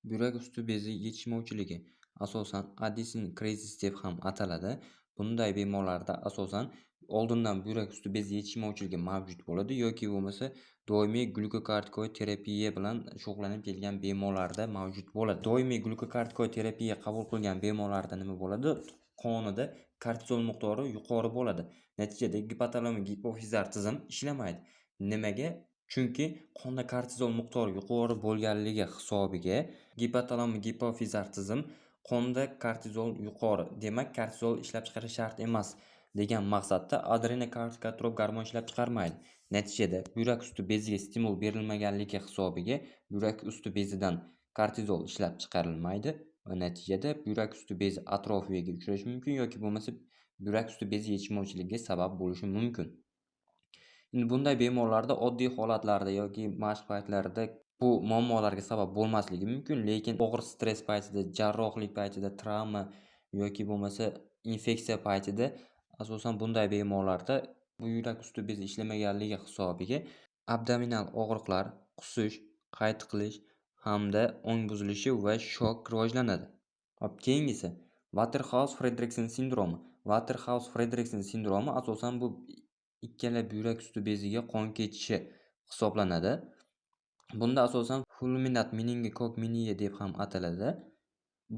Buyrak usti bezi yetishmovchiligi asosan Addison crisis deb ham ataladi. Bunday bemorlarda asosan oldindan buyrak usti bezi yetishmovchiligi mavjud bo'ladi yoki bo'lmasa doimiy glyukokortikoid terapiya bilan shug'ullanib kelgan bemorlarda mavjud bo'ladi. Doimiy glyukokortikoid terapiya qabul qilgan bemorlarda nima bo'ladi? Qonida kortizol miqdori yuqori bo'ladi. Natijada gipotalamik gipofizar tizim ishlamaydi. Nimaga? Chunki qonda kortizol miqdori yuqori bo'lganligi hisobiga gipotalamik gipofizar tizim qonda kortizol yuqori, demak kortizol ishlab chiqarish shart emas degan maqsadda adrenokortikotrop gormon ishlab chiqarmaydi. Natijada buyrak usti beziga stimul berilmaganligi hisobiga buyrak usti bezidan kortizol ishlab chiqarilmaydi va natijada buyrak usti bezi atrofiyaga uchrashi mumkin yoki bo'lmasa buyrak usti bezi yetishmovchiligiga sabab bo'lishi mumkin. Endi bunday bemorlarda oddiy holatlarda yoki mashq paytlarida bu muammolarga sabab bo'lmasligi mumkin, lekin og'ir stress paytida, jarrohlik paytida, travma yoki bo'lmasa infeksiya paytida asosan bunday bemorlarda buyrak usti bezi ishlamaganligi hisobiga abdominal og'riqlar, qusish, qaytiqlish hamda ong buzilishi va shok rivojlanadi. Hop, keyingisi Waterhouse-Friderichsen sindromi. Waterhouse-Friderichsen sindromi asosan bu ikkala buyrak usti beziga qon ketishi hisoblanadi. Bunda asosan fulminant meningokok miniya deb ham ataladi.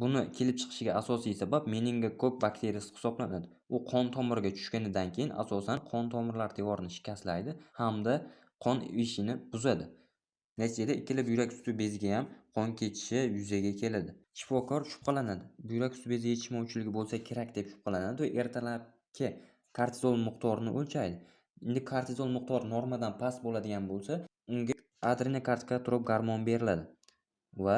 Buni kelib chiqishiga asosiy sabab meningokok bakteriyasi hisoblanadi. U qon tomiriga tushganidan keyin asosan qon tomirlar devorini shikastlaydi hamda qon ishini buzadi. Natijada ikkala buyrak usti beziga ham qon ketishi yuzaga keladi. Shifokor shubhalanadi. Buyrak usti bezi yetishmovchiligi bo'lsa kerak deb shubhalanadi va ertalabki kortizol miqdorini o'lchaydi. Endi kortizol miqdori normadan past bo'ladigan bo'lsa, unga adrenokortikotrop gormon beriladi va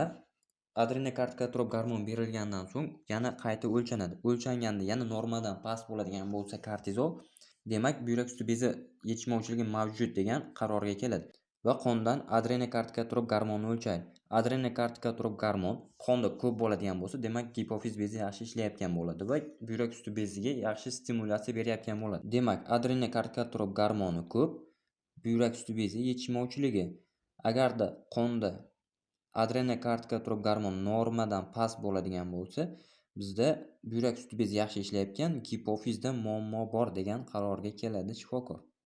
adrenokortikotrop gormon berilgandan so'ng yana qayta o'lchanadi. O'lchanganda yana normadan past bo'ladigan bo'lsa kortizol, demak buyrak usti bezi yetishmovchiligi mavjud degan qarorga keladi va qondan adrenokortikotrop gormonini o'lchaydi. Adrenokortikotrop gormon qonda ko'p bo'ladigan bo'lsa, demak gipofiz bezi yaxshi ishlayotgan bo'ladi va buyrak usti beziga yaxshi stimulyatsiya berayotgan bo'ladi. Demak, adrenokortikotrop gormoni ko'p, buyrak usti bezi yetishmovchiligi. Agarda qonda adrenokortikotrop gormon normadan past bo'ladigan bo'lsa, bizda buyrak usti bezi yaxshi ishlayotgan, gipofizda muammo bor degan qarorga keladi shifokor.